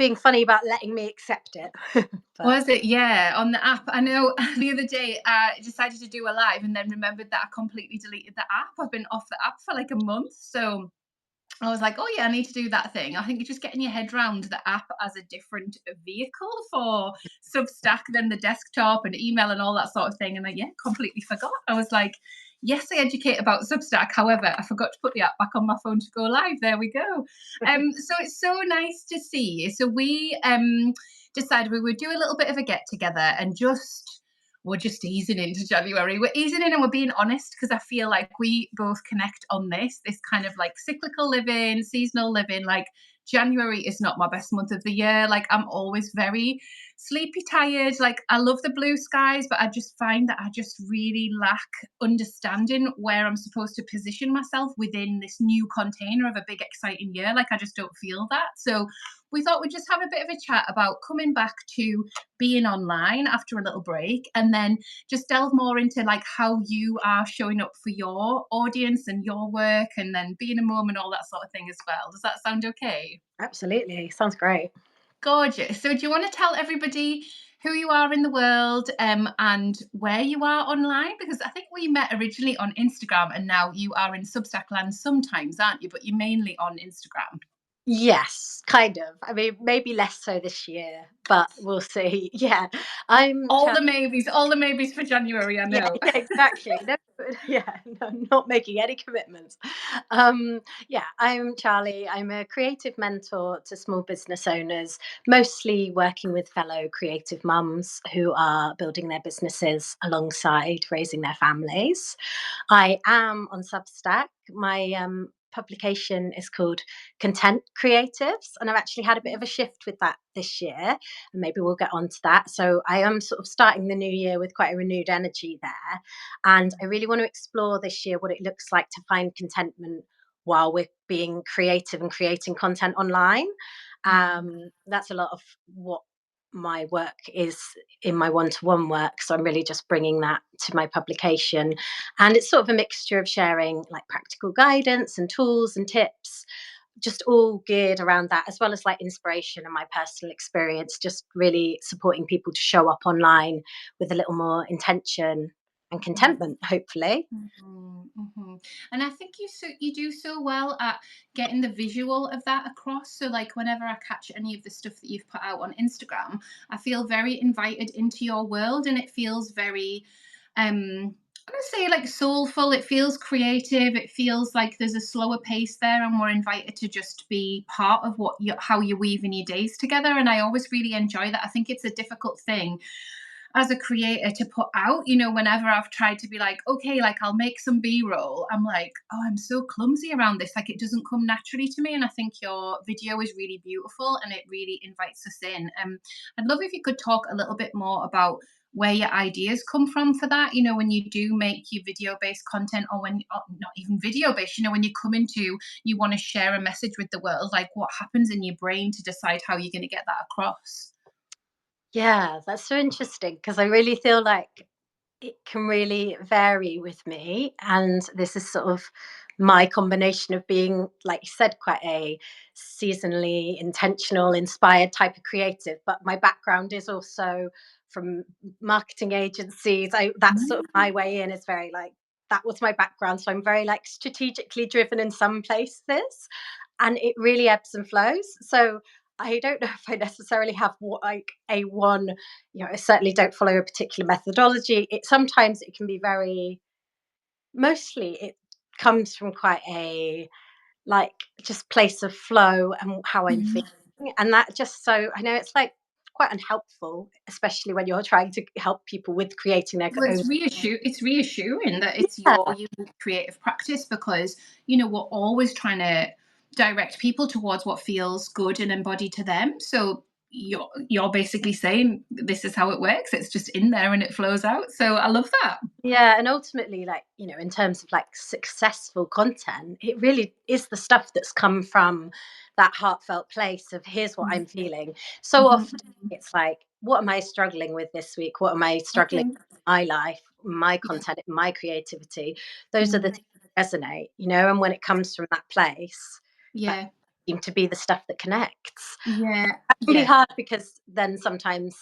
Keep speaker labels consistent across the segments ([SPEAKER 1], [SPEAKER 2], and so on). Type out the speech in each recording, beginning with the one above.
[SPEAKER 1] being funny about letting me accept it. But
[SPEAKER 2] Was it? Yeah, on the app. I know the other day I decided to do a live and then remembered that I completely deleted the app. I've been off the app for like a month. So I was like, oh yeah, I need to do that thing. I think you're just getting your head around the app as a different vehicle for Substack than the desktop and email and all that sort of thing. And completely forgot. I was like, yes, I educate about Substack. However, I forgot to put the app back on my phone to go live. There we go. So it's so nice to see you. So we decided we would do a little bit of a get together and we're just easing into January. We're easing in and we're being honest because I feel like we both connect on this kind of like cyclical living, seasonal living. Like January is not my best month of the year. Like I'm always very sleepy, tired. Like I love the blue skies, but I just find that I just really lack understanding where I'm supposed to position myself within this new container of a big, exciting year. Like I just don't feel that. So we thought we'd just have a bit of a chat about coming back to being online after a little break, and then just delve more into like how you are showing up for your audience and your work, and then being a mum and all that sort of thing as well. Does that sound okay?
[SPEAKER 1] absolutely, sounds great.
[SPEAKER 2] Gorgeous. So do you want to tell everybody who you are in the world, and where you are online? Because I think we met originally on Instagram and now you are in Substack land sometimes, aren't you? But you're mainly on Instagram.
[SPEAKER 1] Yes, kind of. I mean, maybe less so this year, but we'll see. Yeah, I'm
[SPEAKER 2] All the maybes for January, I
[SPEAKER 1] yeah,
[SPEAKER 2] know.
[SPEAKER 1] yeah, exactly. No, yeah, no, not making any commitments. Yeah, I'm Charlie. I'm a creative mentor to small business owners, mostly working with fellow creative mums who are building their businesses alongside raising their families. I am on Substack. My publication is called Content Creatives, and I've actually had a bit of a shift with that this year, and maybe we'll get onto that. So I am sort of starting the new year with quite a renewed energy there, and I really want to explore this year what it looks like to find contentment while we're being creative and creating content online. That's a lot of what my work is in my one-to-one work, so I'm really just bringing that to my publication, and it's sort of a mixture of sharing like practical guidance and tools and tips, just all geared around that, as well as like inspiration and my personal experience, just really supporting people to show up online with a little more intention and contentment, hopefully.
[SPEAKER 2] And I think you do so well at getting the visual of that across. So like whenever I catch any of the stuff that you've put out on Instagram, I feel very invited into your world, and it feels very I'm gonna say like soulful. It feels creative. It feels like there's a slower pace there, and we're invited to just be part of how you're weaving your days together. And I always really enjoy that. I think it's a difficult thing as a creator to put out. Whenever I've tried to be like, okay, like I'll make some b-roll, I'm like, oh, I'm so clumsy around this, like it doesn't come naturally to me. And I think your video is really beautiful and it really invites us in. I'd love if you could talk a little bit more about where your ideas come from for that, when you do make your video based content, or not even video based, when you come into, you want to share a message with the world, like what happens in your brain to decide how you're going to get that across.
[SPEAKER 1] Yeah, that's so interesting because I really feel like it can really vary with me. And this is sort of my combination of being, like you said, quite a seasonally intentional, inspired type of creative. But my background is also from marketing agencies. That's sort of my way in, is very like, that was my background. So I'm very like strategically driven in some places, and it really ebbs and flows. So I don't know if I necessarily have like a one, I certainly don't follow a particular methodology. Sometimes it can be very, mostly it comes from quite a like just place of flow and how I'm
[SPEAKER 2] Mhm.
[SPEAKER 1] feeling. And that just, so I know it's like quite unhelpful, especially when you're trying to help people with creating their
[SPEAKER 2] Well,
[SPEAKER 1] own.
[SPEAKER 2] it's reassuring that it's
[SPEAKER 1] Yeah,
[SPEAKER 2] your unique creative practice, because we're always trying to direct people towards what feels good and embodied to them. So you're basically saying this is how it works. It's just in there and it flows out. So I love that.
[SPEAKER 1] yeah, and ultimately, like, in terms of like successful content, it really is the stuff that's come from that heartfelt place of here's what I'm feeling. So
[SPEAKER 2] Mhm.
[SPEAKER 1] often it's like, what am I struggling with this week? What am I struggling
[SPEAKER 2] Mhm.
[SPEAKER 1] with in my life, my
[SPEAKER 2] Yeah.
[SPEAKER 1] content, my creativity? Those are the
[SPEAKER 2] Mm.
[SPEAKER 1] things that resonate, and when it comes from that place, that
[SPEAKER 2] Yeah.
[SPEAKER 1] seem to be the stuff that connects.
[SPEAKER 2] Yeah,
[SPEAKER 1] It's really
[SPEAKER 2] yeah.
[SPEAKER 1] hard because then sometimes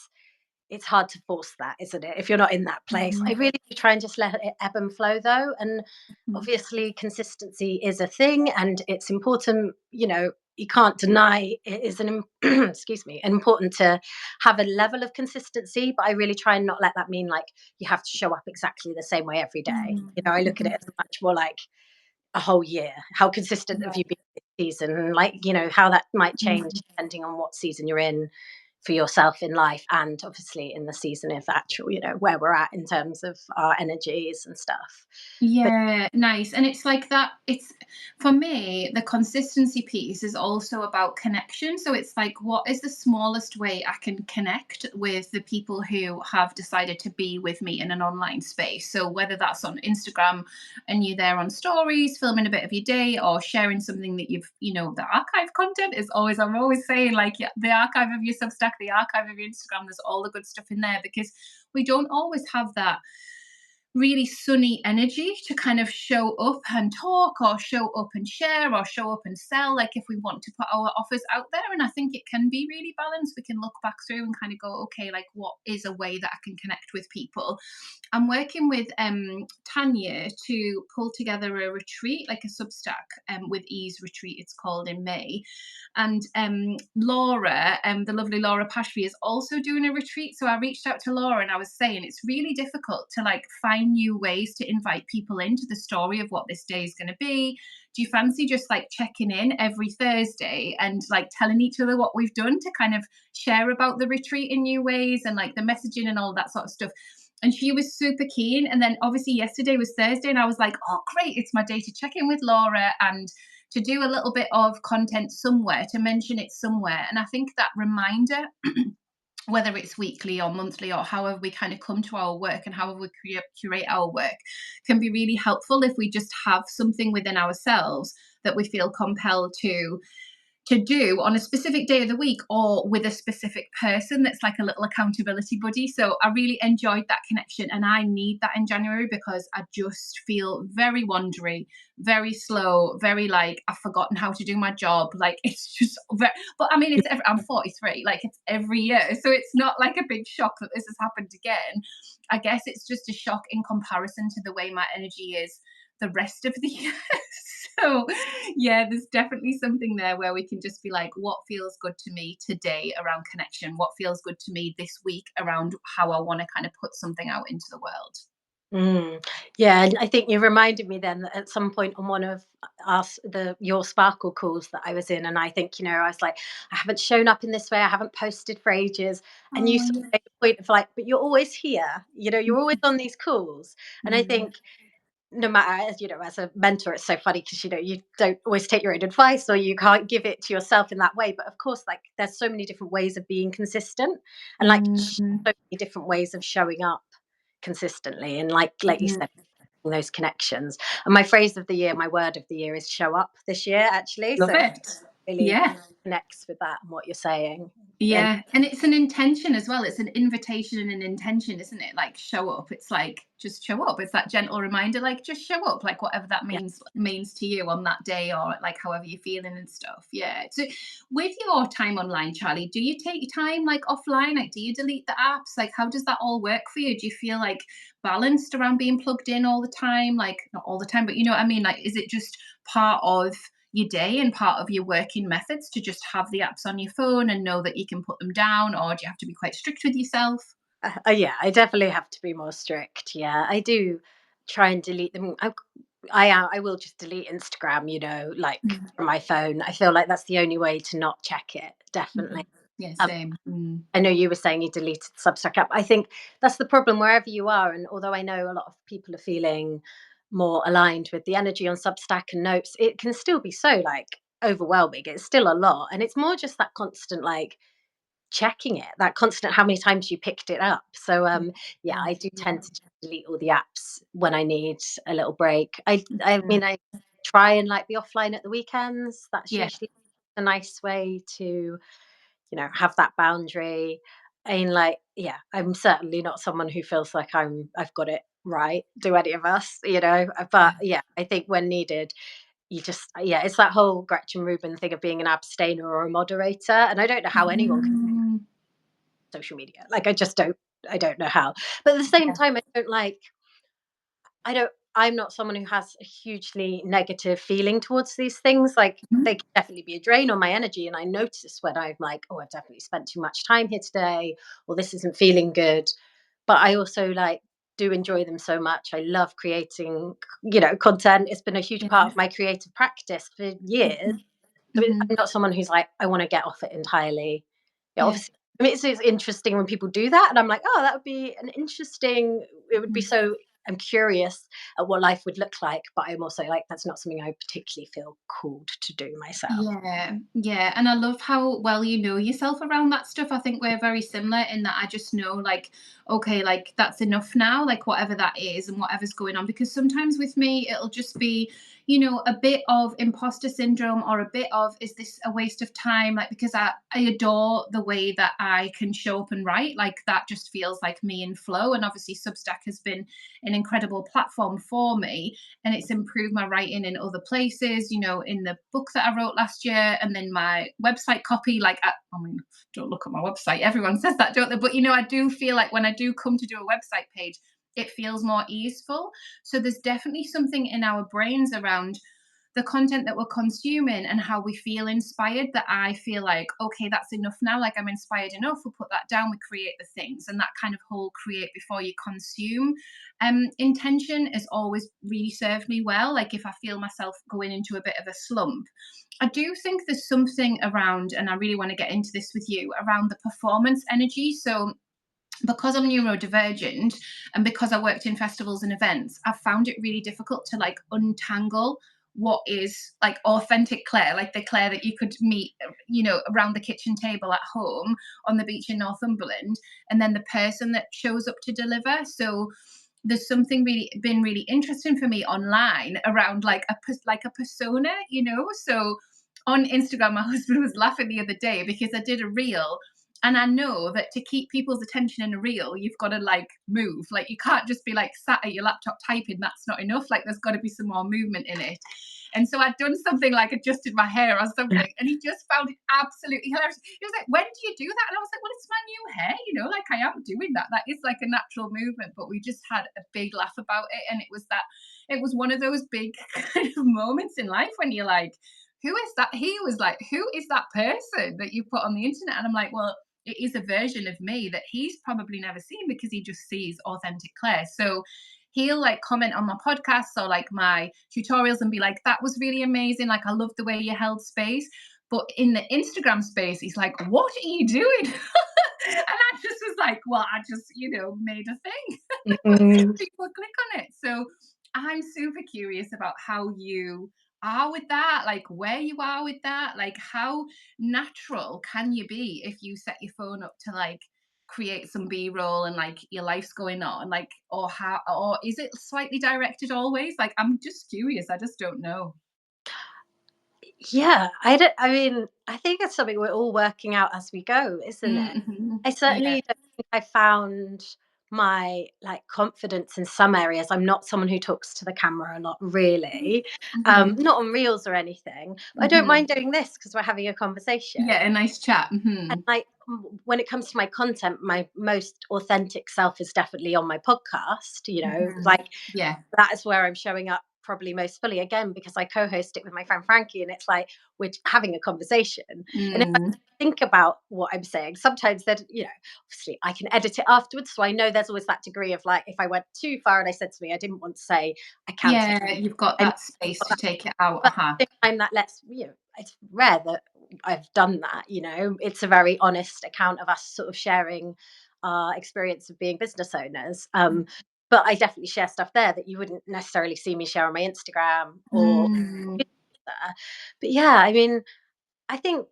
[SPEAKER 1] it's hard to force that, isn't it? If you're not in that place. I
[SPEAKER 2] Mhm,
[SPEAKER 1] really do try and just let it ebb and flow though. And
[SPEAKER 2] mhm,
[SPEAKER 1] obviously consistency is a thing and it's important, you can't deny it is excuse me, important to have a level of consistency, but I really try and not let that mean like you have to show up exactly the same way every day.
[SPEAKER 2] mhm,
[SPEAKER 1] I look at
[SPEAKER 2] mhm.
[SPEAKER 1] it as much more like a whole year. How consistent have
[SPEAKER 2] Yeah,
[SPEAKER 1] you been this season? And like, how that might change
[SPEAKER 2] mhm.
[SPEAKER 1] depending on what season you're in for yourself in life and obviously in the season of actual, where we're at in terms of our energies and stuff. But
[SPEAKER 2] Yeah, nice. And it's like that. It's for me, the consistency piece is also about connection. So it's like, what is the smallest way I can connect with the people who have decided to be with me in an online space? So whether that's on Instagram and you're there on stories, filming a bit of your day, or sharing something that the archive content is always, I'm always saying, like, yeah, the archive of your Substack, the archive of your Instagram, there's all the good stuff in there because we don't always have that really sunny energy to kind of show up and talk or show up and share or show up and sell, like if we want to put our offers out there. And I think it can be really balanced. We can look back through and kind of go, okay, like what is a way that I can connect with people? I'm working with Tanya to pull together a retreat, like a Substack with Ease retreat, it's called, in May. And Laura, the lovely Laura Pashby, is also doing a retreat. So I reached out to Laura and I was saying it's really difficult to like find new ways to invite people into the story of what this day is going to be. Do you fancy just like checking in every Thursday and like telling each other what we've done to kind of share about the retreat in new ways and like the messaging and all that sort of stuff? And she was super keen. And then obviously yesterday was Thursday, and I was like, oh, great, it's my day to check in with Laura and to do a little bit of content somewhere, to mention it somewhere. And I think that reminder, whether it's weekly or monthly or however we kind of come to our work and however we curate our work, can be really helpful if we just have something within ourselves that we feel compelled to do on a specific day of the week or with a specific person that's like a little accountability buddy. So I really enjoyed that connection and I need that in January because I just feel very wandery, very slow, very like I've forgotten how to do my job. Like it's just very, but I mean, I'm 43, like it's every year. So it's not like a big shock that this has happened again. I guess it's just a shock in comparison to the way my energy is the rest of the year. So yeah, there's definitely something there where we can just be like, what feels good to me today around connection? What feels good to me this week around how I want to kind of put something out into the world?
[SPEAKER 1] mm, yeah, and I think you reminded me then that at some point on one of your Sparkle calls that I was in, and I think, I was like, I haven't shown up in this way, I haven't posted for ages. And you
[SPEAKER 2] Oh
[SPEAKER 1] sort of
[SPEAKER 2] yeah.
[SPEAKER 1] made a point of like, but you're always here, you're always on these calls. And I
[SPEAKER 2] Mm,
[SPEAKER 1] think no matter, as a mentor, it's so funny because you don't always take your own advice or you can't give it to yourself in that way, but of course, like, there's so many different ways of being consistent, and like so
[SPEAKER 2] mm,
[SPEAKER 1] many different ways of showing up consistently, and like you
[SPEAKER 2] mm.
[SPEAKER 1] said, those connections. And my phrase of the year, my word of the year, is show up this year, actually.
[SPEAKER 2] Love
[SPEAKER 1] So it
[SPEAKER 2] it.
[SPEAKER 1] really
[SPEAKER 2] Yeah.
[SPEAKER 1] connects with that and what you're saying. And
[SPEAKER 2] Yeah, and it's an intention as well. It's an invitation and an intention, isn't it? Like show up. It's like just show up. It's that gentle reminder, like just show up, like whatever that
[SPEAKER 1] yeah.
[SPEAKER 2] means to you on that day, or like however you're feeling and stuff. Yeah. So with your time online, Charlie, do you take time like offline? Like, do you delete the apps? Like, how does that all work for you? Do you feel like balanced around being plugged in all the time? Like, not all the time, but you know what I mean? Like, is it just part of your day and part of your working methods to just have the apps on your phone and know that you can put them down, or do you have to be quite strict with yourself?
[SPEAKER 1] Yeah, I definitely have to be more strict. Yeah, I do try and delete them. I will just delete Instagram, like
[SPEAKER 2] Mm,
[SPEAKER 1] from my phone. I feel like that's the only way to not check it. Definitely.
[SPEAKER 2] mm. Yeah,
[SPEAKER 1] Um,
[SPEAKER 2] same. Mm,
[SPEAKER 1] I know you were saying you deleted Substack app. I think that's the problem wherever you are. And although I know a lot of people are feeling more aligned with the energy on Substack and notes, it can still be so like overwhelming. It's still a lot. And it's more just that constant like checking it, that constant how many times you picked it up. So
[SPEAKER 2] yeah,
[SPEAKER 1] yeah,
[SPEAKER 2] yeah,
[SPEAKER 1] I do tend to just delete all the apps when I need a little break. I
[SPEAKER 2] yeah,
[SPEAKER 1] mean I try and like be offline at the weekends. That's
[SPEAKER 2] yeah,
[SPEAKER 1] usually a nice way to have that boundary. And like, yeah, I'm certainly not someone who feels like I've got it right. Do any of us, but
[SPEAKER 2] yeah.
[SPEAKER 1] yeah, I think when needed, it's that whole Gretchen Rubin thing of being an abstainer or a moderator. And I don't know how anyone can
[SPEAKER 2] Mm,
[SPEAKER 1] social media. Like, I don't know how. But at the same
[SPEAKER 2] yeah.
[SPEAKER 1] time, I'm not someone who has a hugely negative feeling towards these things. Like,
[SPEAKER 2] Mhm.
[SPEAKER 1] they can definitely be a drain on my energy. And I notice when I'm like, oh, I've definitely spent too much time here today, or this isn't feeling good. But I also like do enjoy them so much. I love creating, content. It's been a huge part
[SPEAKER 2] Yeah.
[SPEAKER 1] of my creative practice for years.
[SPEAKER 2] Mhm.
[SPEAKER 1] So
[SPEAKER 2] Mhm.
[SPEAKER 1] I'm not someone who's like, I want to get off it entirely. Yeah,
[SPEAKER 2] Yeah.
[SPEAKER 1] obviously. I mean, it's interesting when people do that, and I'm like, oh, that would be an interesting. It would be
[SPEAKER 2] Mhm.
[SPEAKER 1] so. I'm curious at what life would look like, but I'm also like, that's not something I particularly feel called to do myself.
[SPEAKER 2] Yeah, yeah. And I love how well you know yourself around that stuff. I think we're very similar in that I just know, like, okay, like that's enough now, like whatever that is and whatever's going on. Because sometimes with me, it'll just be, a bit of imposter syndrome or a bit of, is this a waste of time? Like, because I adore the way that I can show up and write. Like, that just feels like me in flow. And obviously, Substack has been an incredible platform for me, and it's improved my writing in other places, in the book that I wrote last year, and then my website copy. Like, I mean, don't look at my website. Everyone says that, don't they? But, I do feel like when I do come to do a website page, it feels more easeful. So there's definitely something in our brains around the content that we're consuming and how we feel inspired, that I feel like, okay, that's enough now. Like, I'm inspired enough. We'll put that down. We create the things, and that kind of whole create before you consume intention has always really served me well. Like, if I feel myself going into a bit of a slump, I do think there's something around, and I really want to get into this with you, around the performance energy. So because I'm neurodivergent and because I worked in festivals and events, I've found it really difficult to like untangle what is like authentic Claire, like the Claire that you could meet, around the kitchen table at home on the beach in Northumberland, and then the person that shows up to deliver. So there's something really been really interesting for me online around like a persona, So on Instagram, my husband was laughing the other day because I did a reel, and I know that to keep people's attention in a reel, you've got to like move. Like, you can't just be like sat at your laptop typing. That's not enough. Like, there's got to be some more movement in it. And so I'd done something like adjusted my hair or something, and he just found it absolutely hilarious. He was like, "When do you do that?" And I was like, "Well, it's my new hair, like I am doing that. That is like a natural movement." But we just had a big laugh about it. And it was one of those big kind of moments in life when you're like, who is that? He was like, who is that person that you put on the internet? And I'm like, well, it is a version of me that he's probably never seen because he just sees authentic Claire. So he'll like comment on my podcasts or like my tutorials and be like, that was really amazing. Like, I love the way you held space. But in the Instagram space, he's like, what are you doing? And I just was like, well, I just, made a thing.
[SPEAKER 1] Mm.
[SPEAKER 2] People click on it. So I'm super curious about how you are with that, like where you are with that, like how natural can you be if you set your phone up to like create some b-roll and like your life's going on, like, or is it slightly directed always? Like, I'm just curious, I just don't know.
[SPEAKER 1] Yeah, I mean, I think it's something we're all working out as we go, isn't it?
[SPEAKER 2] Mm-hmm.
[SPEAKER 1] I
[SPEAKER 2] Yeah.
[SPEAKER 1] certainly don't think I found my like confidence in some areas. I'm not someone who talks to the camera a lot, really.
[SPEAKER 2] Mm-hmm.
[SPEAKER 1] Not on reels or anything. But I don't
[SPEAKER 2] Mm-hmm.
[SPEAKER 1] mind doing this because we're having a
[SPEAKER 2] Yeah,
[SPEAKER 1] conversation.
[SPEAKER 2] a nice chat.
[SPEAKER 1] And
[SPEAKER 2] Mm-hmm.
[SPEAKER 1] like when it comes to my content, my most authentic self is definitely on my podcast.
[SPEAKER 2] Mm-hmm.
[SPEAKER 1] Like
[SPEAKER 2] Yeah.
[SPEAKER 1] that is where I'm showing up probably most fully again because I co-host it with my friend Frankie, and it's like we're having a conversation. And if I
[SPEAKER 2] Mm.
[SPEAKER 1] think about what I'm saying, sometimes that obviously I can edit it afterwards, so I know there's always that degree of like if I went too far and I said something I didn't want to say, I can say.
[SPEAKER 2] Yeah, you've got
[SPEAKER 1] I'm
[SPEAKER 2] that space to take it out.
[SPEAKER 1] but
[SPEAKER 2] Uh-huh.
[SPEAKER 1] at the same time, that lets it's rare that I've done that. It's a very honest account of us sort of sharing our experience of being business owners. But I definitely share stuff there that you wouldn't necessarily see me share on my Instagram or.
[SPEAKER 2] Mm.
[SPEAKER 1] But yeah, I mean, I think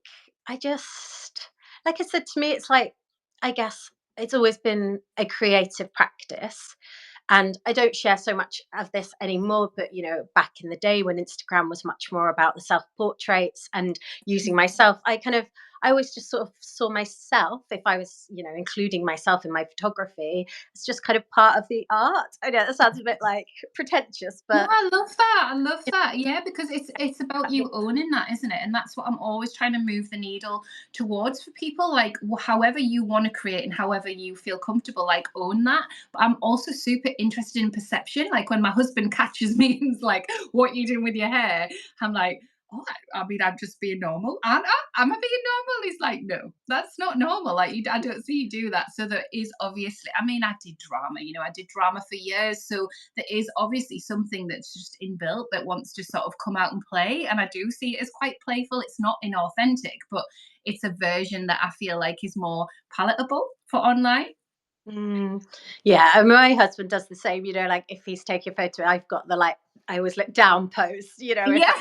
[SPEAKER 1] I just, like I said, to me, it's like, I guess it's always been a creative practice. And I don't share so much of this anymore. But, back in the day when Instagram was much more about the self portraits and using myself, I always just sort of saw myself, if I was, including myself in my photography, it's just kind of part of the art. I know that sounds a bit like pretentious,
[SPEAKER 2] No,
[SPEAKER 1] but
[SPEAKER 2] I love that. I love
[SPEAKER 1] it's
[SPEAKER 2] that. Yeah, because it's about you owning that, isn't it? And that's what I'm always trying to move the needle towards for people. Like however you want to create and however you feel comfortable, like own that. But I'm also super interested in perception. Like when my husband catches me and's like, "What you doing with your hair?" I'm like, "Oh, I mean, I'm just being normal. Aren't I? Am I being normal?" He's like, "No, that's not normal. Like, I don't see you do that." So there is obviously, I mean, I did drama. I did drama for years, so there is obviously something that's just inbuilt that wants to sort of come out and play. And I do see it as quite playful. It's not inauthentic, but it's a version that I feel like is more palatable for online.
[SPEAKER 1] Mm. Yeah, and my husband does the same, like if he's taking a photo, I've got the like I always look down pose, if
[SPEAKER 2] Yeah.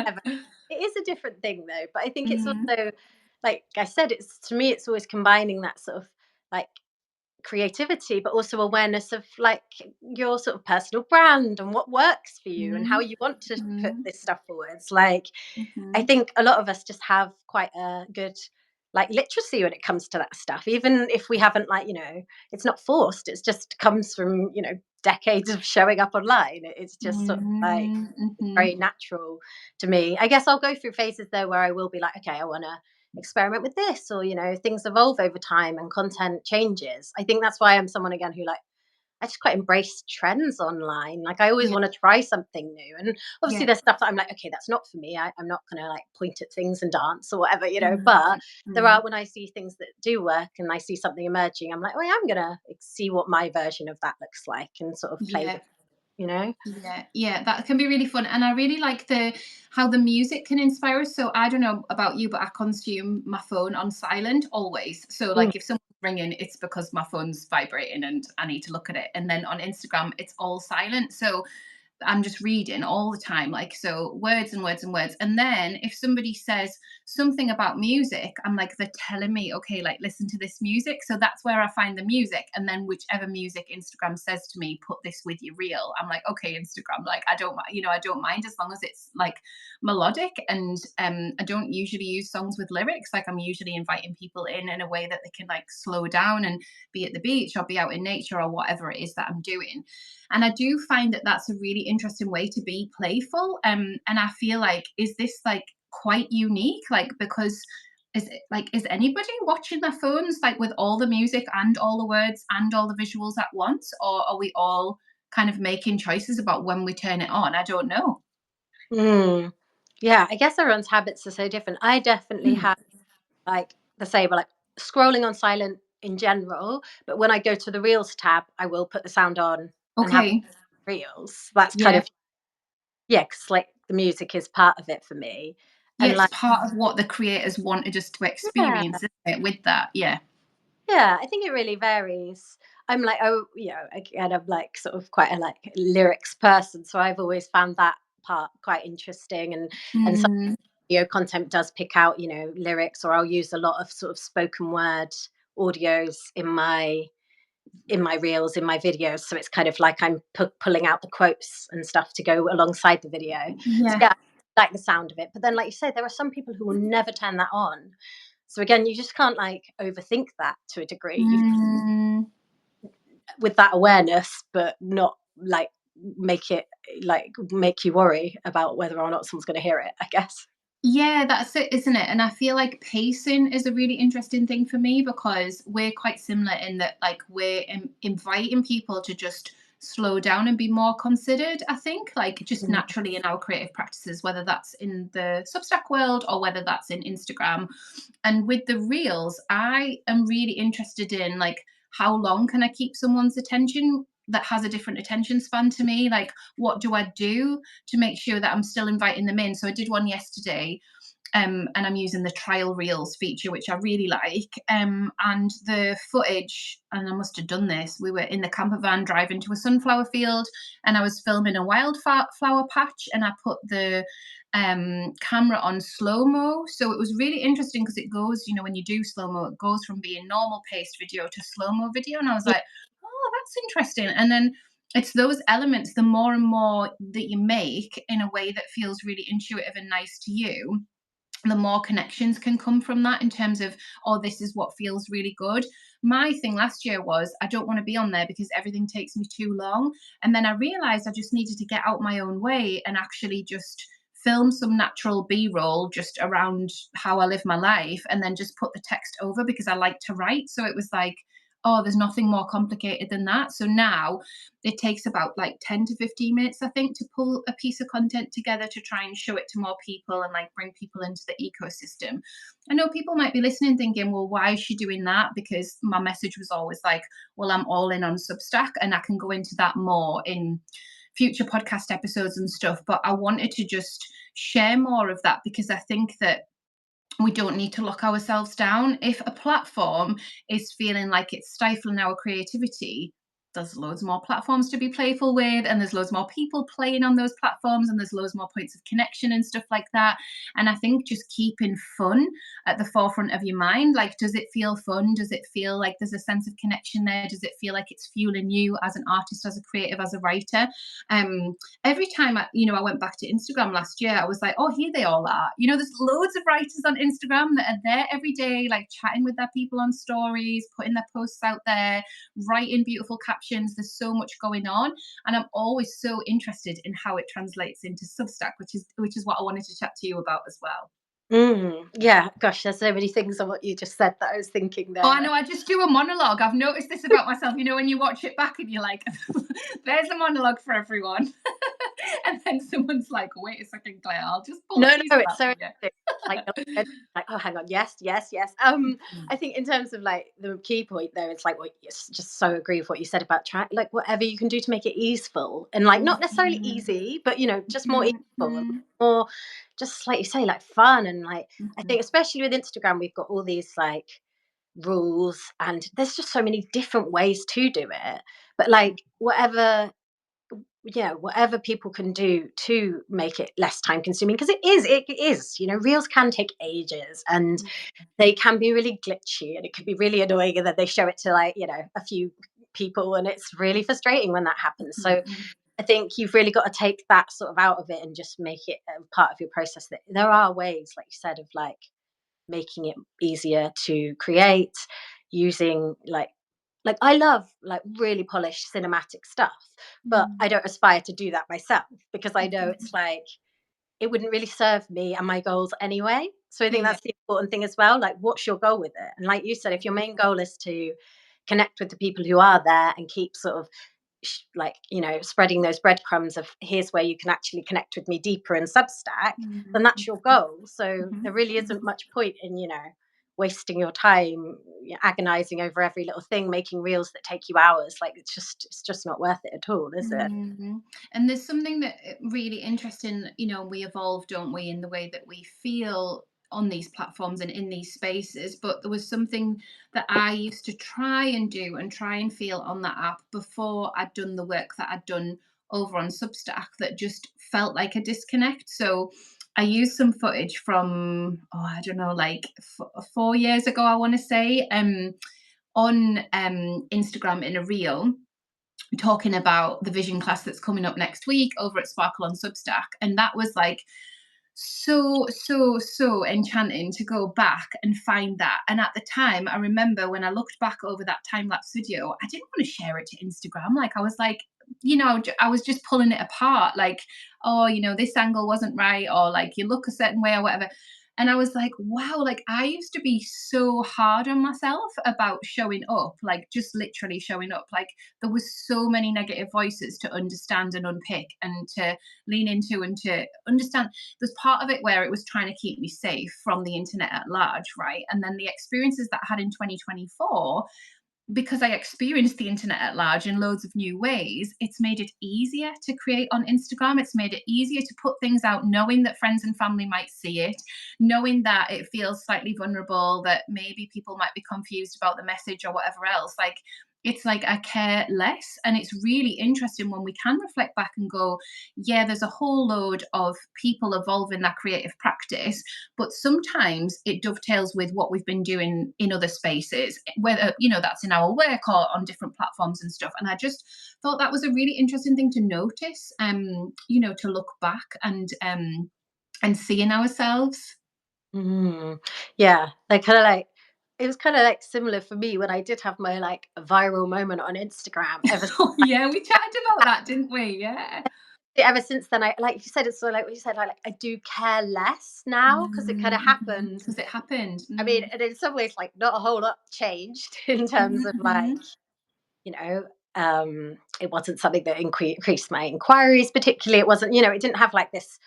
[SPEAKER 1] ever. It is a different thing though, but I think it's
[SPEAKER 2] Mm,
[SPEAKER 1] also like I said, it's to me it's always combining that sort of like creativity, but also awareness of like your sort of personal brand and what works for you and how
[SPEAKER 2] mm,
[SPEAKER 1] you want to put
[SPEAKER 2] mm,
[SPEAKER 1] this stuff forwards. Like I
[SPEAKER 2] mhm,
[SPEAKER 1] think a lot of us just have quite a good like literacy when it comes to that stuff, even if we haven't like, it's not forced. It's just comes from, decades of showing up online. It's just sort of like
[SPEAKER 2] mm,
[SPEAKER 1] it's
[SPEAKER 2] mhm.
[SPEAKER 1] very natural to me. I guess I'll go through phases though where I will be like, okay, I want to experiment with this, or things evolve over time and content changes. I think that's why I'm someone again who like I just quite embrace trends online. Like I always
[SPEAKER 2] Yeah,
[SPEAKER 1] want to try something new. And obviously
[SPEAKER 2] yeah.
[SPEAKER 1] there's stuff that I'm like, okay, that's not for me. I'm not gonna like point at things and dance or whatever,
[SPEAKER 2] Mm,
[SPEAKER 1] but there
[SPEAKER 2] mm.
[SPEAKER 1] are when I see things that do work and I see something emerging, I'm like, oh yeah, I'm gonna see what my version of that looks like and sort of play
[SPEAKER 2] Yeah.
[SPEAKER 1] with, you know?
[SPEAKER 2] Yeah, yeah, that can be really fun, and I really like the how the music can inspire us. So I don't know about you, but I consume my phone on silent always. So
[SPEAKER 1] Mm.
[SPEAKER 2] like if someone's ringing, it's because my phone's vibrating and I need to look at it. And then on Instagram, it's all silent. So I'm just reading all the time, like so words and words and words. And then if somebody says something about music, I'm like, they're telling me, okay, like listen to this music. So that's where I find the music. And then whichever music Instagram says to me, put this with your reel. I'm like, okay, Instagram, like I don't I don't mind as long as it's like melodic. And I don't usually use songs with lyrics. Like I'm usually inviting people in a way that they can like slow down and be at the beach or be out in nature or whatever it is that I'm doing. And I do find that that's a really interesting way to be playful. And I feel like, is this like quite unique? Like, because is anybody watching their phones like with all the music and all the words and all the visuals at once? Or are we all kind of making choices about when we turn it on? I don't know.
[SPEAKER 1] Mm. Yeah, I guess everyone's habits are so different. I definitely
[SPEAKER 2] Mm.
[SPEAKER 1] have like the same, like scrolling on silent in general, but when I go to the Reels tab, I will put the sound on and have
[SPEAKER 2] Okay.
[SPEAKER 1] Reels. That's kind
[SPEAKER 2] Yeah.
[SPEAKER 1] of yeah, 'cause, like, the music is part of it for me,
[SPEAKER 2] Yeah,
[SPEAKER 1] and,
[SPEAKER 2] it's
[SPEAKER 1] like
[SPEAKER 2] part of what the creators wanted us to
[SPEAKER 1] yeah,
[SPEAKER 2] experience, isn't it, with that? Yeah.
[SPEAKER 1] yeah, I think it really varies. I'm like, oh, again, I'm, like, sort of quite a, like, lyrics person, so I've always found that part quite interesting, and some
[SPEAKER 2] Mm,
[SPEAKER 1] video content does pick out, lyrics, or I'll use a lot of sort of spoken word audios in my reels, in my videos. So it's kind of like I'm pulling out the quotes and stuff to go alongside the video. So
[SPEAKER 2] yeah.
[SPEAKER 1] yeah, I like the sound of it. But then, like you said, there are some people who will never turn that on. So again, you just can't like overthink that to a degree. You
[SPEAKER 2] Mm.
[SPEAKER 1] with that awareness, but not like make it like make you worry about whether or not someone's going to hear it. I guess.
[SPEAKER 2] Yeah, that's it, isn't it? And I feel like pacing is a really interesting thing for me because we're quite similar in that, like, we're inviting people to just slow down and be more considered. I think, like, just
[SPEAKER 1] Mm.
[SPEAKER 2] naturally in our creative practices, whether that's in the Substack world or whether that's in Instagram. And with the reels, I am really interested in like how long can I keep someone's attention that has a different attention span to me? Like, what do I do to make sure that I'm still inviting them in? So I did one yesterday, and I'm using the trial reels feature, which I really like. And the footage, and I must have done this. We were in the camper van driving to a sunflower field, and I was filming a wildflower patch, and I put the camera on slow mo. So it was really interesting because it goes, when you do slow mo, it goes from being normal paced video to slow mo video, and I was
[SPEAKER 1] Yeah.
[SPEAKER 2] like, oh, that's interesting. And then it's those elements, the more and more that you make in a way that feels really intuitive and nice to you, the more connections can come from that, in terms of, oh, this is what feels really good. My thing last year was, I don't want to be on there because everything takes me too long. And then I realized I just needed to get out my own way and actually just film some natural b-roll just around how I live my life, and then just put the text over because I like to write. So it was like, oh, there's nothing more complicated than that. So now it takes about like 10 to 15 minutes, I think, to pull a piece of content together to try and show it to more people and like bring people into the ecosystem. I know people might be listening thinking, well, why is she doing that? Because my message was always like, well, I'm all in on Substack, and I can go into that more in future podcast episodes and stuff. But I wanted to just share more of that because I think that we don't need to lock ourselves down. If a platform is feeling like it's stifling our creativity, there's loads more platforms to be playful with, and there's loads more people playing on those platforms, and there's loads more points of connection and stuff like that. And I think just keeping fun at the forefront of your mind, like, does it feel fun? Does it feel like there's a sense of connection there? Does it feel like it's fueling you as an artist, as a creative, as a writer? um every time I went back to Instagram last year, I was like, oh, here they all are. There's loads of writers on Instagram that are there every day, like chatting with their people on stories, putting their posts out there, writing beautiful captions. There's so much going on, and I'm always so interested in how it translates into Substack, which is what I wanted to chat to you about as well.
[SPEAKER 1] Yeah, gosh, there's so many things on what you just said that I was thinking
[SPEAKER 2] Oh, I
[SPEAKER 1] there.
[SPEAKER 2] know. I just do a monologue. I've noticed this about myself. When you watch it back and you're like, there's a monologue for everyone. And then someone's like, wait a second, Claire, I'll just pull a
[SPEAKER 1] No,
[SPEAKER 2] piece
[SPEAKER 1] no,
[SPEAKER 2] of
[SPEAKER 1] it's
[SPEAKER 2] that
[SPEAKER 1] so
[SPEAKER 2] for
[SPEAKER 1] interesting. Like,
[SPEAKER 2] you.
[SPEAKER 1] like, oh, hang on, yes, yes, yes. I think in terms of like the key point there, it's like what just so agree with what you said about try like whatever you can do to make it easeful and like not necessarily
[SPEAKER 2] Mhm,
[SPEAKER 1] easy, but just more easeful and
[SPEAKER 2] mhm,
[SPEAKER 1] more just like you say, like fun and like I
[SPEAKER 2] mhm,
[SPEAKER 1] think especially with Instagram, we've got all these like rules and there's just so many different ways to do it. But like whatever yeah, whatever people can do to make it less time consuming because it is reels can take ages and they can be really glitchy and it could be really annoying and then they show it to like a few people and it's really frustrating when that happens. So
[SPEAKER 2] mhm,
[SPEAKER 1] I think you've really got to take that sort of out of it and just make it a part of your process. That there are ways, like you said, of like making it easier to create using like I love like really polished cinematic stuff, but
[SPEAKER 2] mhm,
[SPEAKER 1] I don't aspire to do that myself because I know
[SPEAKER 2] mhm.
[SPEAKER 1] it's like it wouldn't really serve me and my goals anyway. So I think
[SPEAKER 2] Yeah.
[SPEAKER 1] that's the important thing as well. Like, what's your goal with it? And like you said, if your main goal is to connect with the people who are there and keep sort of like spreading those breadcrumbs of here's where you can actually connect with me deeper in Substack, then
[SPEAKER 2] Mhm,
[SPEAKER 1] that's your goal. So
[SPEAKER 2] mhm,
[SPEAKER 1] there really isn't
[SPEAKER 2] mhm.
[SPEAKER 1] much point in wasting your time agonizing over every little thing, making reels that take you hours. Like it's just not worth it at all, is it?
[SPEAKER 2] Mhm. And there's something that really interesting, we evolve, don't we, in the way that we feel on these platforms and in these spaces. But there was something that I used to try and do and try and feel on that app before I'd done the work that I'd done over on Substack that just felt like a disconnect. So I used some footage from, oh, I don't know, like 4 years ago, I want to say, on Instagram in a reel, talking about the vision class that's coming up next week over at Sparkle on Substack. And that was like so enchanting to go back and find that. And at the time, I remember when I looked back over that time lapse video, I didn't want to share it to Instagram. Like, I was like, I was just pulling it apart. Like, oh, this angle wasn't right, or like you look a certain way, or whatever. And I was like, wow, like I used to be so hard on myself about showing up, like just literally showing up. Like, there was so many negative voices to understand and unpick and to lean into and to understand. There's part of it where it was trying to keep me safe from the internet at large, right? And then the experiences that I had in 2024, because I experienced the internet at large in loads of new ways, it's made it easier to create on Instagram. It's made it easier to put things out, knowing that friends and family might see it, knowing that it feels slightly vulnerable, that maybe people might be confused about the message or whatever else. Like, it's like I care less. And it's really interesting when we can reflect back and go, yeah, there's a whole load of people evolving that creative practice, but sometimes it dovetails with what we've been doing in other spaces, whether that's in our work or on different platforms and stuff. And I just thought that was a really interesting thing to notice, to look back and see in ourselves.
[SPEAKER 1] Mm. Yeah, they kind of like it was kind of like similar for me when I did have my like viral moment on Instagram.
[SPEAKER 2] Oh, yeah, we chatted about that, didn't we? Yeah.
[SPEAKER 1] Ever since then, I like you said, it's sort of like what you said. I do care less now because it kind of happened.
[SPEAKER 2] Because it happened.
[SPEAKER 1] I mean, and in some ways, like not a whole lot changed in terms of like
[SPEAKER 2] Mhm.
[SPEAKER 1] you know, it wasn't something that increased my inquiries particularly. It wasn't, it didn't have like this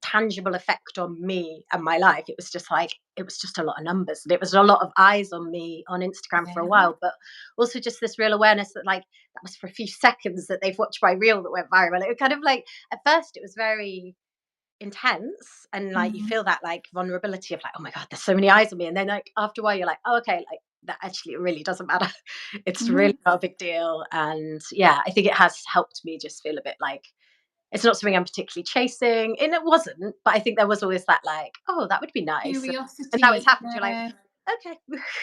[SPEAKER 1] tangible effect on me and my life. It was just like, it was just a lot of numbers and it was a lot of eyes on me on Instagram for a
[SPEAKER 2] Yeah.
[SPEAKER 1] while, but also just this real awareness that like, that was for a few seconds that they've watched my reel that went viral. It was kind of like, at first it was very intense and like you
[SPEAKER 2] Mhm.
[SPEAKER 1] feel that like vulnerability of like, oh my god, there's so many eyes on me, and then like after a while you're like, oh okay, like that actually really doesn't matter. It's
[SPEAKER 2] Yeah.
[SPEAKER 1] really not a big deal. And yeah, I think it has helped me just feel a bit like it's not something I'm particularly chasing, and it wasn't, but I think there was always that like, oh, that would be nice, and now it's
[SPEAKER 2] Curiosity.
[SPEAKER 1] happened, you're like,
[SPEAKER 2] Yeah.
[SPEAKER 1] okay.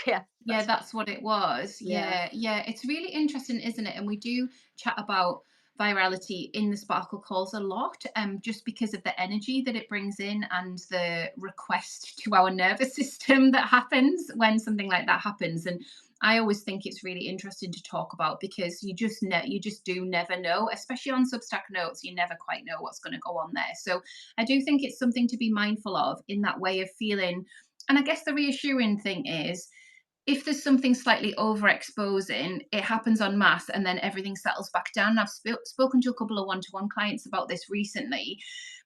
[SPEAKER 1] Yeah,
[SPEAKER 2] Yeah,
[SPEAKER 1] that's
[SPEAKER 2] that's what it was.
[SPEAKER 1] yeah.
[SPEAKER 2] Yeah, yeah. It's really interesting, isn't it? And we do chat about virality in the Sparkle calls a lot, just because of the energy that it brings in and the request to our nervous system that happens when something like that happens. And I always think it's really interesting to talk about because you just do never know, especially on Substack notes, you never quite know what's going to go on there. So I do think it's something to be mindful of in that way of feeling. And I guess the reassuring thing is if there's something slightly overexposing, it happens en masse and then everything settles back down. I've spoken to a couple of one-to-one clients about this recently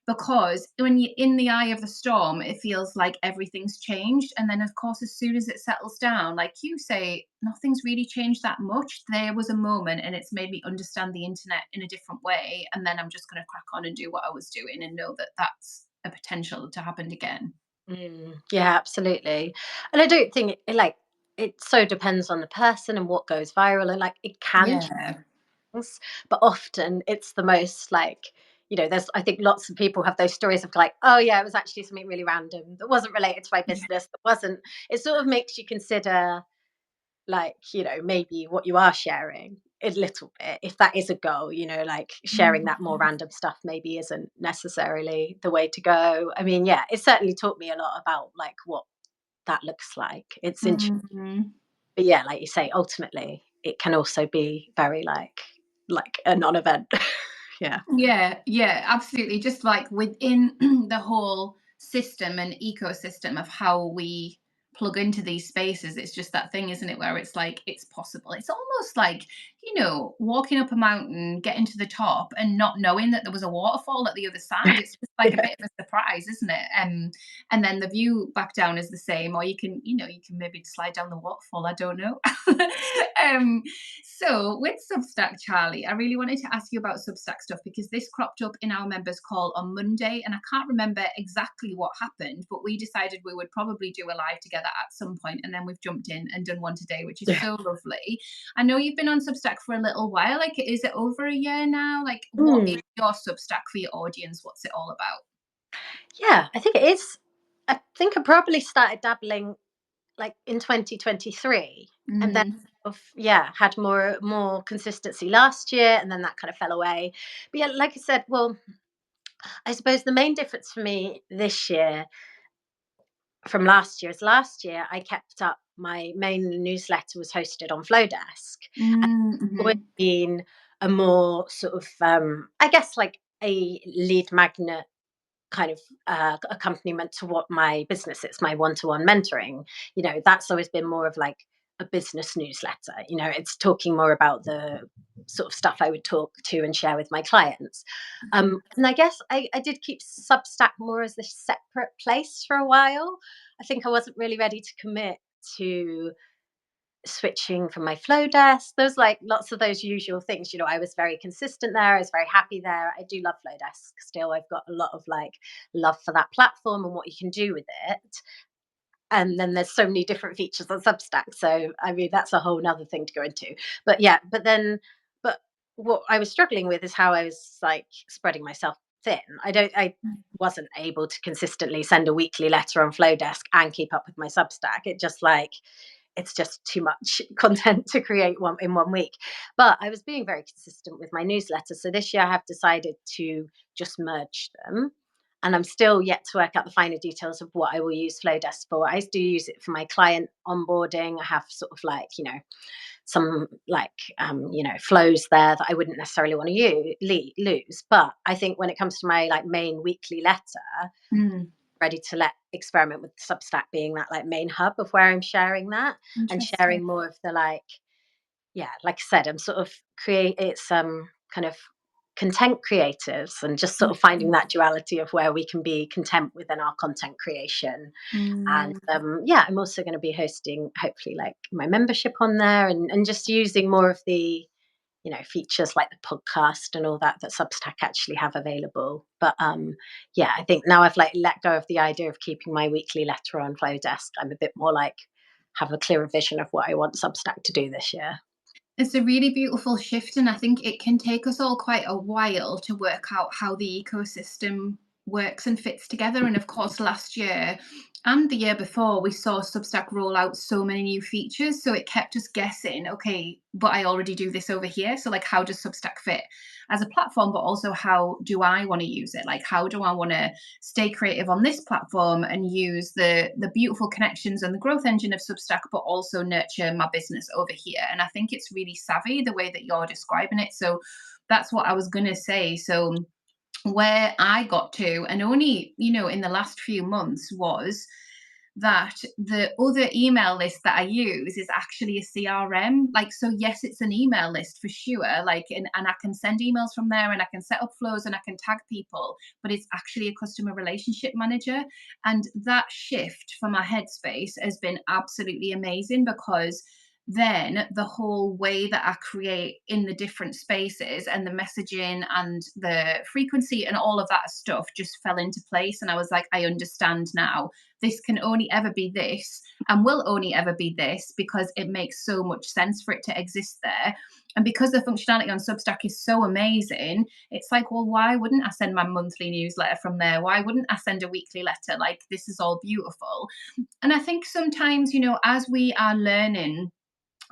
[SPEAKER 2] because when you're in the eye of the storm, it feels like everything's changed. And then, of course, as soon as it settles down, like you say, nothing's really changed that much. There was a moment and it's made me understand the internet in a different way. And then I'm just going to crack on and do what I was doing and know that that's a potential to happen again.
[SPEAKER 1] Yeah, absolutely. And I don't think like it so depends on the person and what goes viral, and like it can
[SPEAKER 2] Yeah.
[SPEAKER 1] things, but often it's the most like, there's I think lots of people have those stories of like, oh yeah, it was actually something really random that wasn't related to my
[SPEAKER 2] Yeah.
[SPEAKER 1] business, that wasn't, it sort of makes you consider like, maybe what you are sharing a little bit, if that is a goal, like sharing that more
[SPEAKER 2] Mhm.
[SPEAKER 1] random stuff maybe isn't necessarily the way to go. I mean, yeah, it certainly taught me a lot about like what that looks like. It's interesting.
[SPEAKER 2] Mhm.
[SPEAKER 1] But yeah, like you say, ultimately it can also be very like a non-event. Yeah.
[SPEAKER 2] Yeah, yeah, absolutely. Just like within the whole system and ecosystem of how we plug into these spaces, it's just that thing, isn't it? Where it's like it's possible. It's almost like, walking up a mountain, getting to the top and not knowing that there was a waterfall at the other side. It's just like a
[SPEAKER 1] Yeah.
[SPEAKER 2] bit of a surprise, isn't it? And then the view back down is the same, or you can maybe slide down the waterfall. I don't know. um, so, with Substack, Charlie, I really wanted to ask you about Substack stuff because this cropped up in our members' call on Monday, and I can't remember exactly what happened, but we decided we would probably do a live together at some point, and then we've jumped in and done one today, which is
[SPEAKER 1] Yeah.
[SPEAKER 2] so lovely. I know you've been on Substack for a little while. Like, is it over a year now? Like, what is
[SPEAKER 1] Mm.
[SPEAKER 2] your Substack for your audience? What's it all about?
[SPEAKER 1] Yeah, I think it is. I think I probably started dabbling like in 2023, and then
[SPEAKER 2] Mm,
[SPEAKER 1] yeah, had more consistency last year, and then that kind of fell away. But yeah, like I said, well, I suppose the main difference for me this year from last year is last year I kept up, my main newsletter was hosted on Flowdesk. Always
[SPEAKER 2] mm-hmm.
[SPEAKER 1] been a more sort of I guess like a lead magnet kind of accompaniment to what my business is, my one-to-one mentoring. That's always been more of like a business newsletter. It's talking more about the sort of stuff I would talk to and share with my clients. And I guess I did keep Substack more as a separate place for a while. I think I wasn't really ready to commit to switching from my flow desk. There's like lots of those usual things. I was very consistent there. I was very happy there. I do love flow desk still. I've got a lot of like love for that platform and what you can do with it. And then there's so many different features on Substack. So I mean that's a whole nother thing to go into. But yeah, but what I was struggling with is how I was like spreading myself thin. I wasn't able to consistently send a weekly letter on Flowdesk and keep up with my Substack. It's just too much content to create one in 1 week. But I was being very consistent with my newsletter. So this year I have decided to just merge them. and I'm still yet to work out the finer details of what I will use Flowdesk for. I do use it for my client onboarding. I have sort of like, some like, flows there that I wouldn't necessarily want to lose. But I think when it comes to my like main weekly letter,
[SPEAKER 2] Mm,
[SPEAKER 1] ready to let experiment with Substack being that like main hub of where I'm sharing that and
[SPEAKER 2] interesting.
[SPEAKER 1] sharing more of the like, yeah, like I said, I'm sort of create it's kind of content creatives and just sort of finding
[SPEAKER 2] Mhm.
[SPEAKER 1] that duality of where we can be content within our content creation. And
[SPEAKER 2] Mm.
[SPEAKER 1] yeah, I'm also going to be hosting hopefully like my membership on there, and just using more of the features like the podcast and all that Substack actually have available. But yeah, I think now I've like let go of the idea of keeping my weekly letter on Flowdesk. I'm a bit more like have a clearer vision of what I want Substack to do this year.
[SPEAKER 2] It's a really beautiful shift, and I think it can take us all quite a while to work out how the ecosystem works and fits together. And of course, last year and the year before, we saw Substack roll out so many new features. So it kept us guessing, okay, but I already do this over here. So, like, how does Substack fit as a platform? But also, how do I want to use it? Like, how do I want to stay creative on this platform and use the beautiful connections and the growth engine of Substack, but also nurture my business over here? And I think it's really savvy the way that you're describing it. So that's what I was going to say. So where I got to, and only, in the last few months, was that the other email list that I use is actually a CRM. Like, so yes, it's an email list for sure. Like, and I can send emails from there and I can set up flows and I can tag people, but it's actually a customer relationship manager. And that shift for my headspace has been absolutely amazing, because then the whole way that I create in the different spaces and the messaging and the frequency and all of that stuff just fell into place. And I was like, I understand now. This can only ever be this and will only ever be this, because it makes so much sense for it to exist there. And because the functionality on Substack is so amazing, it's like, well, why wouldn't I send my monthly newsletter from there? Why wouldn't I send a weekly letter? Like, this is all beautiful. And I think sometimes, as we are learning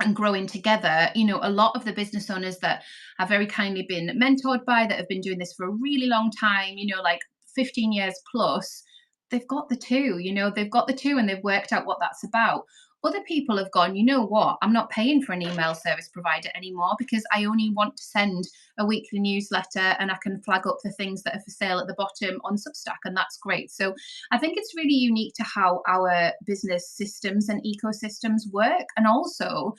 [SPEAKER 2] and growing together, a lot of the business owners that have very kindly been mentored by, that have been doing this for a really long time, like 15 years plus, they've got the two, they've got the two and they've worked out what that's about. Other people have gone, you know what, I'm not paying for an email service provider anymore, because I only want to send a weekly newsletter and I can flag up the things that are for sale at the bottom on Substack, and that's great. So I think it's really unique to how our business systems and ecosystems work. And also,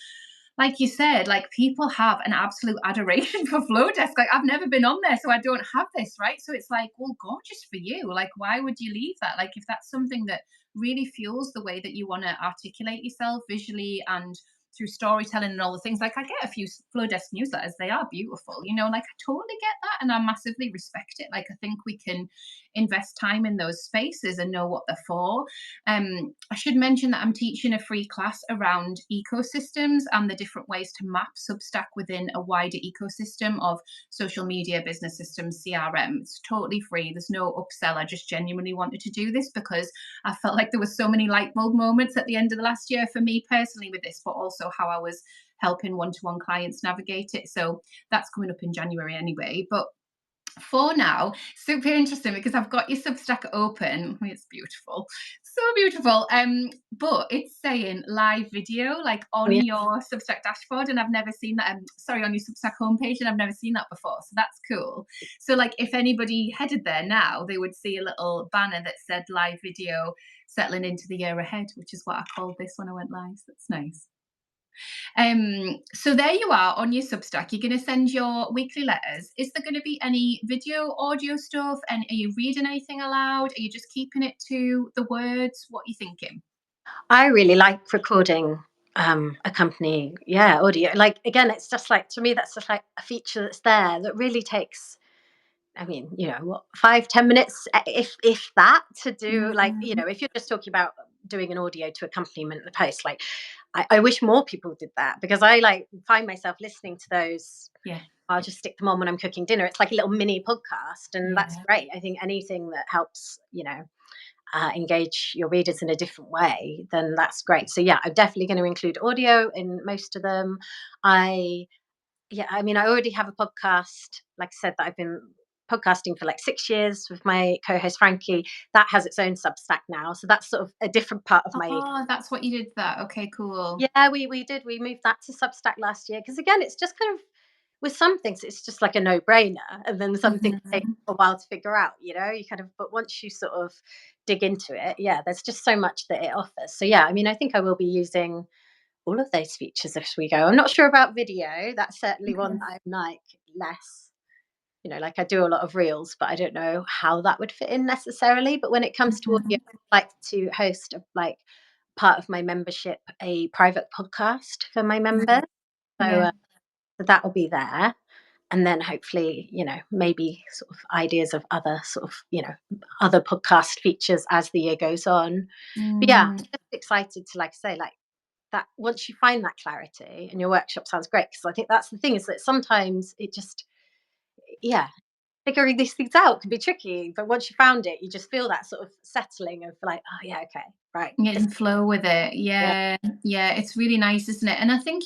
[SPEAKER 2] like you said, like, people have an absolute adoration for Flowdesk. Like, I've never been on there, so I don't have this, right? So it's like, well, gorgeous for you. Like, why would you leave that? Like, if that's something that really fuels the way that you want to articulate yourself visually and through storytelling and all the things, like, I get a few Flowdesk newsletters, they are beautiful, like, I totally get that and I massively respect it. Like, I think we can invest time in those spaces and know what they're for. I should mention that I'm teaching a free class around ecosystems and the different ways to map Substack within a wider ecosystem of social media, business systems, CRM. It's totally free. There's no upsell. I just genuinely wanted to do this because I felt like there were so many light bulb moments at the end of the last year for me personally with this, but also how I was helping one-to-one clients navigate it. So that's coming up in January anyway. But for now, super interesting, because I've got your Substack open. It's beautiful, so beautiful. But it's saying live video, like, on
[SPEAKER 1] Yeah.
[SPEAKER 2] your Substack dashboard, and I've never seen that. Sorry, on your Substack homepage, and I've never seen that before. So that's cool. So, like, if anybody headed there now, they would see a little banner that said live video settling into the year ahead, which is what I called this when I went live. So that's nice. So there you are on your Substack. You're going to send your weekly letters. Is there going to be any video, audio stuff? And are you reading anything aloud? Are you just keeping it to the words? What are you thinking?
[SPEAKER 1] I really like recording a company, yeah, audio. Like again, it's just like to me, that's just like a feature that's there that really takes. I mean, what, 5-10 minutes, if that, to do. Like,
[SPEAKER 2] Mhm.
[SPEAKER 1] if you're just talking about doing an audio to accompaniment the post, like I wish more people did that, because I like find myself listening to those.
[SPEAKER 2] Yeah.
[SPEAKER 1] I'll just stick them on when I'm cooking dinner. It's like a little mini podcast, and that's
[SPEAKER 2] Yeah.
[SPEAKER 1] great. I think anything that helps, engage your readers in a different way, then that's great. So yeah, I'm definitely going to include audio in most of them. I Yeah, I mean, I already have a podcast, like I said, that I've been podcasting for like 6 years with my co-host Frankie. That has its own Substack now, so that's sort of a different part of my.
[SPEAKER 2] Oh, that's what you did that. Okay, cool.
[SPEAKER 1] Yeah, we did. We moved that to Substack last year because again, it's just kind of with some things it's just like a no-brainer, and then some things take
[SPEAKER 2] Mhm.
[SPEAKER 1] a while to figure out. You kind of, but once you sort of dig into it, yeah, there's just so much that it offers. So yeah, I mean, I think I will be using all of those features as we go. I'm not sure about video. That's certainly one
[SPEAKER 2] Okay.
[SPEAKER 1] that I'm like less. Like I do a lot of reels, but I don't know how that would fit in necessarily. But when it comes to audio,
[SPEAKER 2] Mhm.
[SPEAKER 1] I like to host like part of my membership a private podcast for my
[SPEAKER 2] Right.
[SPEAKER 1] members. So,
[SPEAKER 2] Yeah.
[SPEAKER 1] so that will be there. And then hopefully, maybe sort of ideas of other sort of, other podcast features as the year goes on. But yeah, I'm
[SPEAKER 2] Mm.
[SPEAKER 1] just excited to like say like that once you find that clarity, and your workshop sounds great because I think that's the thing is that sometimes it just, yeah, figuring these things out can be tricky. But once you found it, you just feel that sort of settling of like, oh yeah, okay, right.
[SPEAKER 2] Get in flow with it.
[SPEAKER 1] Yeah.
[SPEAKER 2] Yeah. Yeah. It's really nice, isn't it? And I think,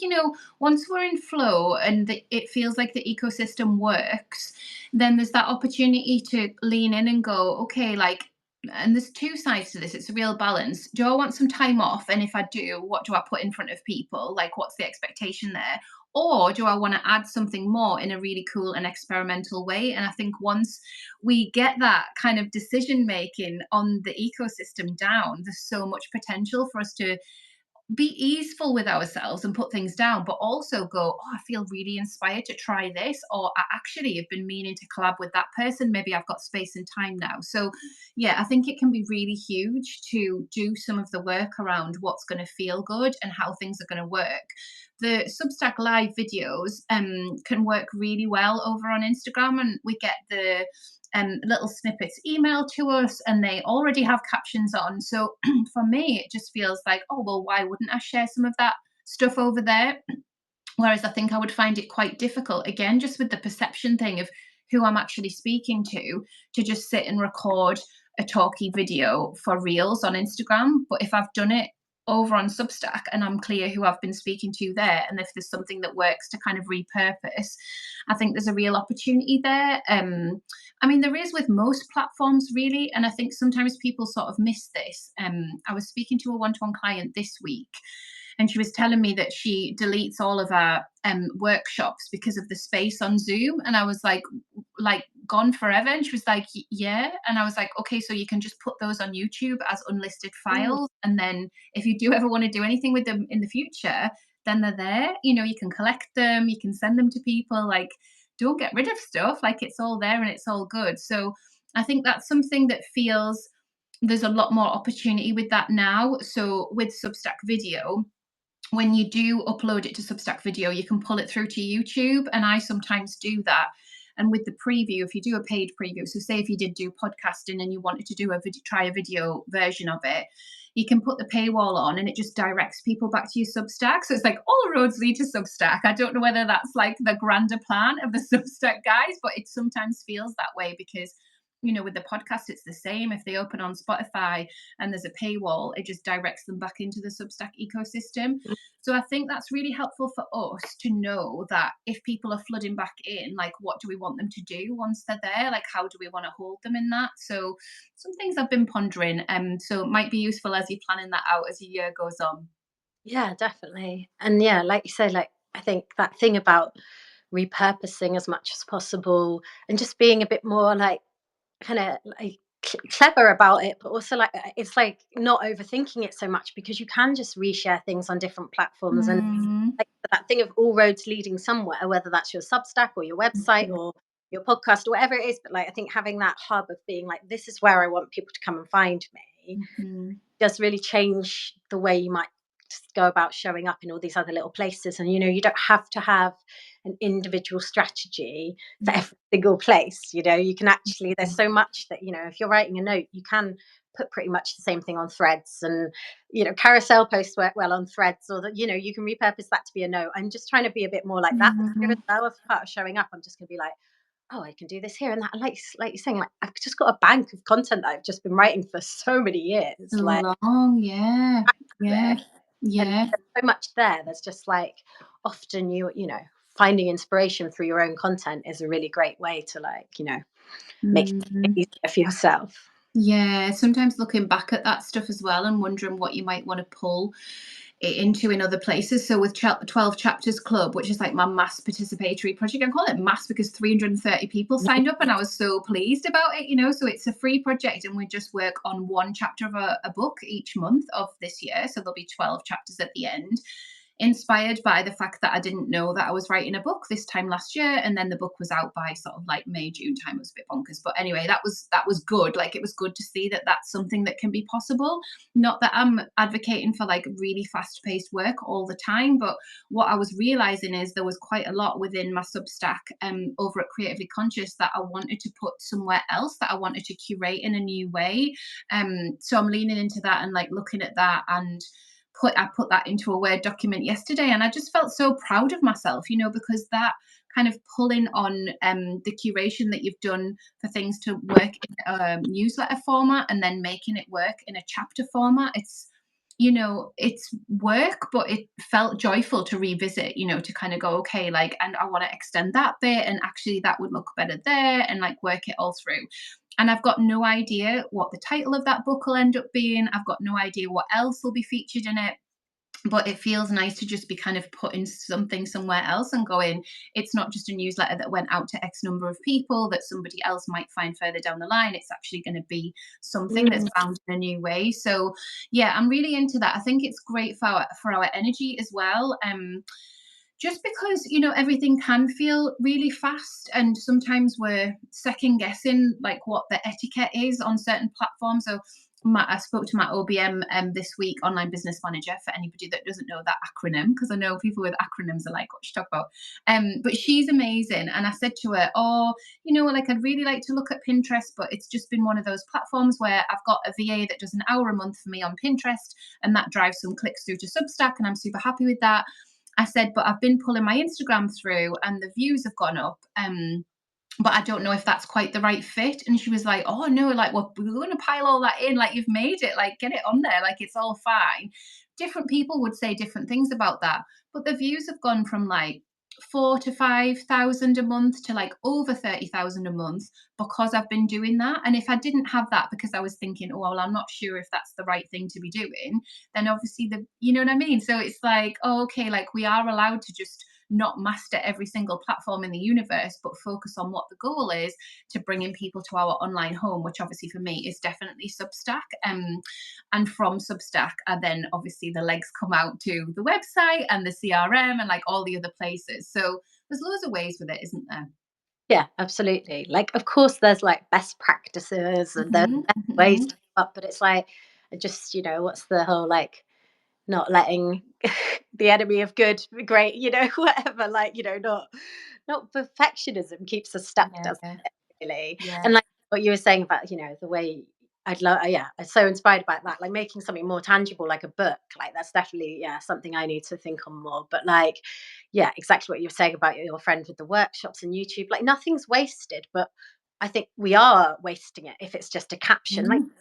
[SPEAKER 2] once we're in flow and it feels like the ecosystem works, then there's that opportunity to lean in and go, okay, like, and there's two sides to this. It's a real balance. Do I want some time off? And if I do, what do I put in front of people? Like, what's the expectation there? Or do I want to add something more in a really cool and experimental way? And I think once we get that kind of decision making on the ecosystem down, there's so much potential for us to be easeful with ourselves and put things down, but also go, oh, I feel really inspired to try this, or I actually have been meaning to collab with that person. Maybe I've got space and time now. So, yeah, I think it can be really huge to do some of the work around what's going to feel good and how things are going to work. The Substack live videos can work really well over on Instagram, and we get the little snippets emailed to us and they already have captions on. So for me, it just feels like, oh, well, why wouldn't I share some of that stuff over there? Whereas I think I would find it quite difficult, again, just with the perception thing of who I'm actually speaking to just sit and record a talky video for reels on Instagram. But if I've done it over on Substack and I'm clear who I've been speaking to there, and if there's something that works to kind of repurpose, I think there's a real opportunity there. I mean, there is with most platforms, really. And I think sometimes people sort of miss this. I was speaking to a one to one client this week, and she was telling me that she deletes all of her workshops because of the space on Zoom. And I was like gone forever. And she was like, yeah. And I was like, okay, so you can just put those on YouTube as unlisted
[SPEAKER 1] Mm.
[SPEAKER 2] files. And then if you do ever want to do anything with them in the future, then they're there. You can collect them, you can send them to people. Like, don't get rid of stuff. Like, it's all there and it's all good. So I think that's something that feels there's a lot more opportunity with that now. So with Substack video, when you do upload it to Substack video, you can pull it through to YouTube. And I sometimes do that. And with the preview, if you do a paid preview, so say if you did do podcasting and you wanted to do try a video version of it, you can put the paywall on and it just directs people back to your Substack. So it's like all roads lead to Substack. I don't know whether that's like the grander plan of the Substack guys, but it sometimes feels that way because with the podcast, it's the same. If they open on Spotify and there's a paywall, it just directs them back into the Substack ecosystem. So I think that's really helpful for us to know that if people are flooding back in, like, what do we want them to do once they're there? Like, how do we want to hold them in that? So some things I've been pondering. So it might be useful as you're planning that out as the year goes on.
[SPEAKER 1] Yeah, definitely. And yeah, like you said, like I think that thing about repurposing as much as possible and just being a bit more like kind of like clever about it, but also like it's like not overthinking it so much because you can just reshare things on different platforms, and
[SPEAKER 2] Mm.
[SPEAKER 1] like that thing of all roads leading somewhere, whether that's your Substack or your website
[SPEAKER 2] Mhm.
[SPEAKER 1] or your podcast or whatever it is. But like I think having that hub of being like, this is where I want people to come and find me
[SPEAKER 2] Mhm.
[SPEAKER 1] does really change the way you might just go about showing up in all these other little places. And you don't have to have an individual strategy for every single place. You can actually, there's so much that, if you're writing a note, you can put pretty much the same thing on threads, and carousel posts work well on threads, or that you can repurpose that to be a note. I'm just trying to be a bit more like that this year as
[SPEAKER 2] Mhm.
[SPEAKER 1] well. As part of showing up, I'm just going to be like, oh, I can do this here and that. And like you're saying, like I've just got a bank of content that I've just been writing for so many years. Like
[SPEAKER 2] Long, yeah. Yeah.
[SPEAKER 1] it, and
[SPEAKER 2] Yeah.
[SPEAKER 1] there's so much there. There's just like often finding inspiration through your own content is a really great way to like make it
[SPEAKER 2] Mm.
[SPEAKER 1] easier for yourself.
[SPEAKER 2] Yeah, sometimes looking back at that stuff as well and wondering what you might want to pull it into in other places. So with 12 Chapters Club, which is like my mass participatory project, I call it mass because 330 people signed up and I was so pleased about it, you know. So it's a free project and we just work on one chapter of a book each month of this year. So there'll be 12 chapters at the end, inspired by the fact that I didn't know that I was writing a book this time last year, and then the book was out by sort of like May, June time. It was a bit bonkers, but anyway, that was good. Like, it was good to see that that's something that can be possible. Not that I'm advocating for like really fast-paced work all the time, but what I was realizing is there was quite a lot within my Substack over at Creatively Conscious that I wanted to put somewhere else, that I wanted to curate in a new way. So I'm leaning into that and like looking at that, and I put that into a Word document yesterday, and I just felt so proud of myself, you know, because that kind of pulling on the curation that you've done for things to work in a newsletter format and then making it work in a chapter format. It's, you know, it's work, but it felt joyful to revisit, you know, to kind of go, okay, like, and I want to extend that bit, and actually that would look better there, and like work it all through. And I've got no idea what the title of that book will end up being. I've got no idea what else will be featured in it, but it feels nice to just be kind of putting something somewhere else and going, it's not just a newsletter that went out to X number of people that somebody else might find further down the line. It's actually going to be something that's
[SPEAKER 1] Mm.
[SPEAKER 2] found in a new way. So yeah, I'm really into that. I think it's great for our energy as well. Just because, you know, everything can feel really fast, and sometimes we're second guessing like what the etiquette is on certain platforms. So I spoke to my OBM this week, online business manager, for anybody that doesn't know that acronym, because I know people with acronyms are like, what you talk about. But she's amazing. And I said to her, oh, you know, like, I'd really like to look at Pinterest, but it's just been one of those platforms where I've got a VA that does an hour a month for me on Pinterest, and that drives some clicks through to Substack, and I'm super happy with that. I said, but I've been pulling my Instagram through and the views have gone up. But I don't know if that's quite the right fit. And she was like, oh no, like, well, we're going to pile all that in. Like, you've made it, like, get it on there. Like, it's all fine. Different people would say different things about that. But the views have gone from like 4 to 5 thousand a month to like over 30,000 a month because I've been doing that. And if I didn't have that because I was thinking, oh, well, I'm not sure if that's the right thing to be doing, then obviously you know what I mean? So it's like, oh, okay, like, we are allowed to just not master every single platform in the universe, but focus on what the goal is, to bring in people to our online home, which obviously for me is definitely Substack. And from Substack, then obviously the legs come out to the website and the CRM and like all the other places. So there's loads of ways with it, isn't there?
[SPEAKER 1] Yeah, absolutely. Like, of course, there's like best practices and there's
[SPEAKER 2] Hmm.
[SPEAKER 1] best ways
[SPEAKER 2] Hmm.
[SPEAKER 1] to keep up, but it's like, just, you know, what's the whole like not letting the enemy of good be great, you know, whatever, like, you know, not perfectionism keeps us stuck, doesn't
[SPEAKER 2] Yeah.
[SPEAKER 1] it, really?
[SPEAKER 2] Yeah.
[SPEAKER 1] And like what you were saying about, you know, the way I'd love, yeah, I'm so inspired by that, like making something more tangible, like a book, like that's definitely, yeah, something I need to think on more. But like, yeah, exactly what you were saying about your friend with the workshops and YouTube, like nothing's wasted, but I think we are wasting it if it's just a caption. Like,
[SPEAKER 2] Mhm.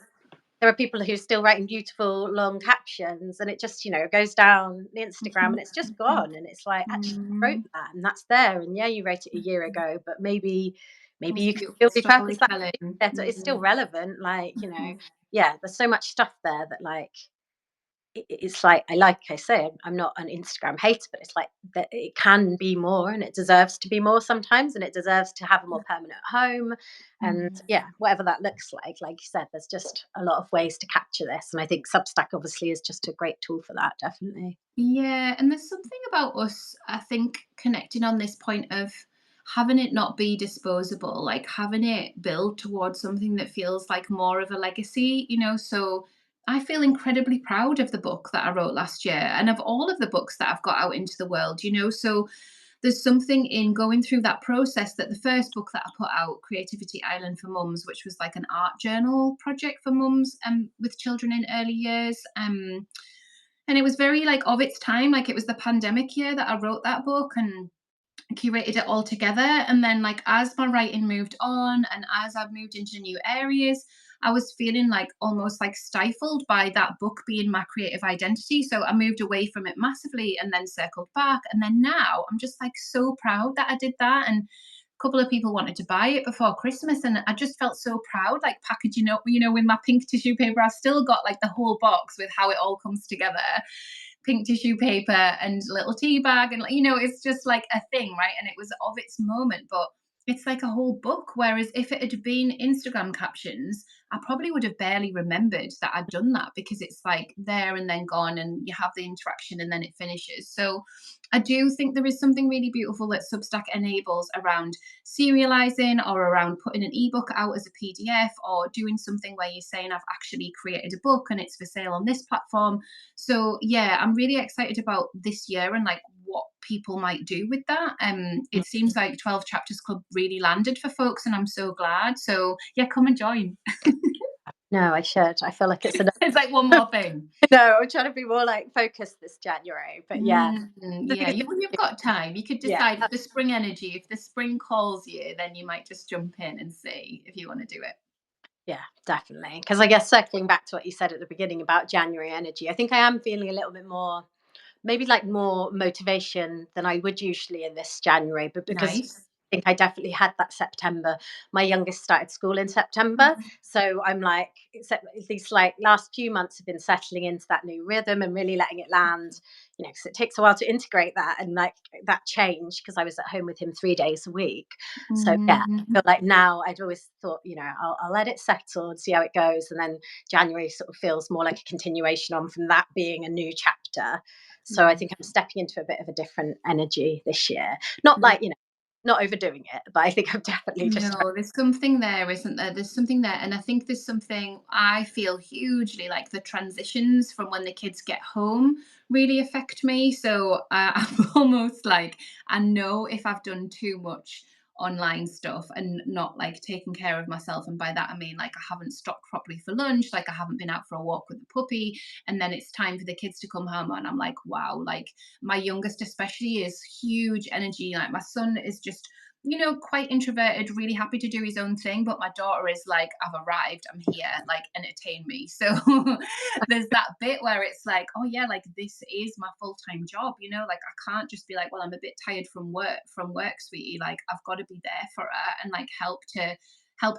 [SPEAKER 1] there are people who are still writing beautiful long captions, and it just, you know, goes down the Instagram and
[SPEAKER 2] Mhm.
[SPEAKER 1] it's just
[SPEAKER 2] Mhm.
[SPEAKER 1] gone, and it's like, actually you wrote
[SPEAKER 2] Mhm.
[SPEAKER 1] that and that's there, and yeah, you wrote it a year ago, but maybe
[SPEAKER 2] It's
[SPEAKER 1] you could
[SPEAKER 2] beautiful
[SPEAKER 1] still repurpose that.
[SPEAKER 2] storytelling.
[SPEAKER 1] It's still
[SPEAKER 2] Mhm.
[SPEAKER 1] relevant, like, you know.
[SPEAKER 2] Mhm.
[SPEAKER 1] Yeah, there's so much stuff there that like it's like, I say, I'm not an Instagram hater, but it's like that it can be more, and it deserves to be more sometimes, and it deserves to have a more permanent home. And
[SPEAKER 2] Mhm.
[SPEAKER 1] yeah, whatever that looks like you said, there's just a lot of ways to capture this, and I think Substack obviously is just a great tool for that, definitely.
[SPEAKER 2] Yeah, and there's something about us, I think, connecting on this point of having it not be disposable, like having it build towards something that feels like more of a legacy, you know. So I feel incredibly proud of the book that I wrote last year and of all of the books that I've got out into the world, you know. So there's something in going through that process, that the first book that I put out, Creativity Island for Mums, which was like an art journal project for mums with children in early years. And it was very like of its time, like it was the pandemic year that I wrote that book and curated it all together. And then like as my writing moved on and as I've moved into new areas, I was feeling like almost like stifled by that book being my creative identity. So I moved away from it massively and then circled back. And then now I'm just like so proud that I did that. And couple of people wanted to buy it before Christmas, and I just felt so proud, like packaging up, with my pink tissue paper. I've still got like the whole box with how it all comes together, pink tissue paper and little tea bag, and it's just like a thing, right? And it was of its moment, but it's like a whole book. Whereas if it had been Instagram captions, I probably would have barely remembered that I'd done that, because it's like there and then gone, and you have the interaction and then it finishes. So I do think there is something really beautiful that Substack enables around serializing, or around putting an ebook out as a PDF, or doing something where you're saying, I've actually created a book and it's for sale on this platform. So yeah, I'm really excited about this year and like what people might do with that. It seems like 12 Chapters Club really landed for folks, and I'm so glad. So yeah, come and join.
[SPEAKER 1] No, I should. I feel like it's enough.
[SPEAKER 2] It's like one more thing.
[SPEAKER 1] No, I'm trying to be more like focused this January. But yeah, the
[SPEAKER 2] Yeah,
[SPEAKER 1] biggest
[SPEAKER 2] you've got time. You could
[SPEAKER 1] yeah,
[SPEAKER 2] decide if the spring energy, if the spring calls you, then you might just jump in and see if you want to do it.
[SPEAKER 1] yeah, definitely. Because I guess circling back to what you said at the beginning about January energy, I think I am feeling a little bit more, maybe like more motivation than I would usually in this January, but because
[SPEAKER 2] Nice.
[SPEAKER 1] I think I definitely had that September. My youngest started school in September, so I'm like, these like last few months have been settling into that new rhythm and really letting it land. Because it takes a while to integrate that and like that change. Because I was at home with him 3 days a week, so yeah. I feel
[SPEAKER 2] Mhm.
[SPEAKER 1] like now I'd always thought, I'll let it settle and see how it goes, and then January sort of feels more like a continuation on from that being a new chapter. So I
[SPEAKER 2] Yeah.
[SPEAKER 1] think I'm stepping into a bit of a different energy this year. Not like, not overdoing it, but I think I'm definitely just
[SPEAKER 2] No, there's something there, isn't there? There's something there. And I think there's something I feel hugely like the transitions from when the kids get home really affect me. So I'm almost like, I know if I've done too much online stuff and not like taking care of myself. And by that, I mean like I haven't stopped properly for lunch, like I haven't been out for a walk with the puppy. And then it's time for the kids to come home. And I'm like, wow, like my youngest, especially, is huge energy. Like my son is just quite introverted, really happy to do his own thing. But my daughter is like, I've arrived, I'm here, like, entertain me. So there's that bit where it's like, oh yeah, like this is my full-time job, like I can't just be like, well, I'm a bit tired from work, sweetie. Like I've got to be there for her and like help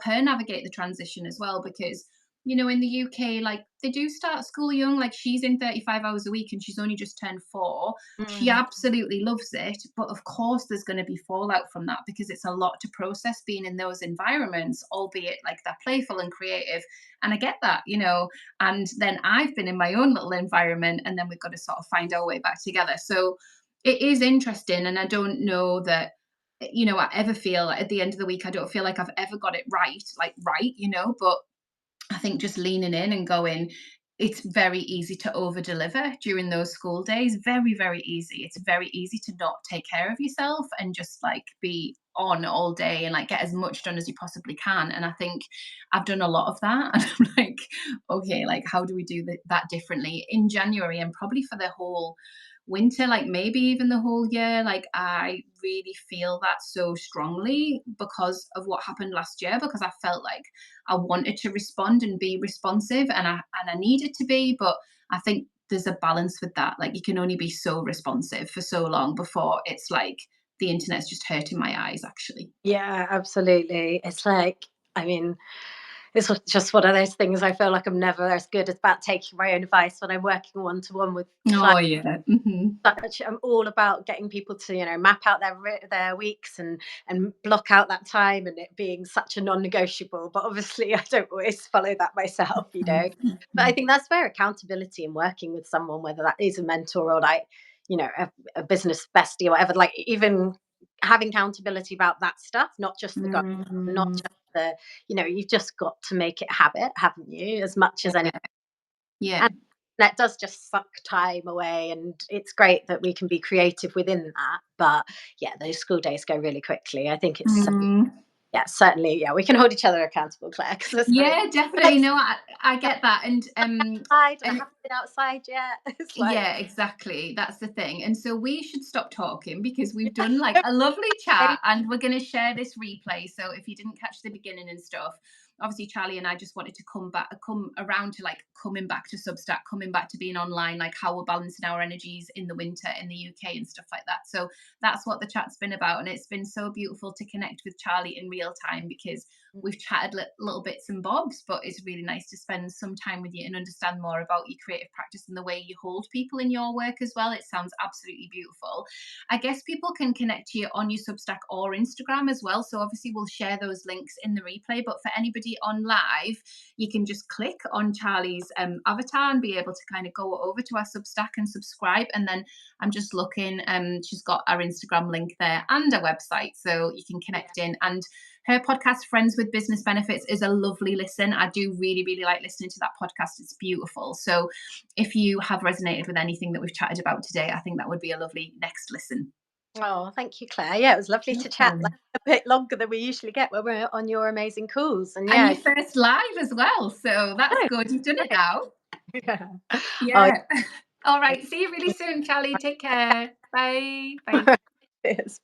[SPEAKER 2] her navigate the transition as well. Because in the UK, like they do start school young. Like she's in 35 hours a week and she's only just turned 4. She
[SPEAKER 1] Mm.
[SPEAKER 2] absolutely loves it, but of course there's going to be fallout from that, because it's a lot to process being in those environments, albeit like they're playful and creative. And I get that. And then I've been in my own little environment, and then we've got to sort of find our way back together. So it is interesting, and I don't know that I ever feel like at the end of the week, I don't feel like I've ever got it right, but I think just leaning in and going, it's very easy to over deliver during those school days. Very, very easy. It's very easy to not take care of yourself and just like be on all day and like get as much done as you possibly can. And I think I've done a lot of that. And I'm like, okay, like how do we do that differently in January and probably for the whole winter, like maybe even the whole year? Like I really feel that so strongly because of what happened last year, because I felt like I wanted to respond and be responsive, and I needed to be, but I think there's a balance with that. Like you can only be so responsive for so long before it's like the internet's just hurting my eyes actually.
[SPEAKER 1] Yeah, absolutely. It's like, I mean, it's just one of those things. I feel like I'm never as good as about taking my own advice when I'm working one to one with clients.
[SPEAKER 2] Oh yeah.
[SPEAKER 1] I'm all about getting people to map out their weeks and block out that time, and it being such a non-negotiable. But obviously, I don't always follow that myself. But I think that's where accountability and working with someone, whether that is a mentor or like a business bestie or whatever, like even having accountability about that stuff, not just the goal, not
[SPEAKER 2] Mm,
[SPEAKER 1] just the you've just got to make it habit, haven't you, as much as any.
[SPEAKER 2] yeah, yeah.
[SPEAKER 1] And that does just suck time away, and it's great that we can be creative within that. But yeah, those school days go really quickly. I think it's
[SPEAKER 2] Mm.
[SPEAKER 1] yeah, certainly, yeah, we can hold each other accountable, Claire, because there's something
[SPEAKER 2] Yeah, definitely.
[SPEAKER 1] like
[SPEAKER 2] No, I get that.
[SPEAKER 1] outside, and I
[SPEAKER 2] And
[SPEAKER 1] haven't been outside yet. It's like
[SPEAKER 2] yeah, exactly. That's the thing. And so we should stop talking because we've done like a lovely chat, and we're going to share this replay. So if you didn't catch the beginning and stuff, obviously Charlie and I just wanted to come around to like coming back to Substack, coming back to being online, like how we're balancing our energies in the winter in the UK and stuff like that. So that's what the chat's been about, and it's been so beautiful to connect with Charlie in real time, because we've chatted little bits and bobs, but it's really nice to spend some time with you and understand more about your creative practice and the way you hold people in your work as well. It sounds absolutely beautiful. I guess people can connect to you on your Substack or Instagram as well. So obviously we'll share those links in the replay. But for anybody on live, you can just click on Charlie's avatar and be able to kind of go over to our Substack and subscribe. And then I'm just looking, she's got our Instagram link there and a website, so you can connect in. And her podcast, Friends with Business Benefits, is a lovely listen. I do really, really like listening to that podcast. It's beautiful. So if you have resonated with anything that we've chatted about today, I think that would be a lovely next listen.
[SPEAKER 1] Oh, thank you, Claire. Yeah, it was lovely to chat like
[SPEAKER 2] Welcome.
[SPEAKER 1] a bit longer than we usually get when we're on your amazing calls. And
[SPEAKER 2] And
[SPEAKER 1] yeah,
[SPEAKER 2] your first live as well. So that's
[SPEAKER 1] oh,
[SPEAKER 2] good. You've done it now.
[SPEAKER 1] yeah. Oh,
[SPEAKER 2] Yeah. All right. See you really soon, Charlie. Take care. Bye. Bye.
[SPEAKER 1] cheers.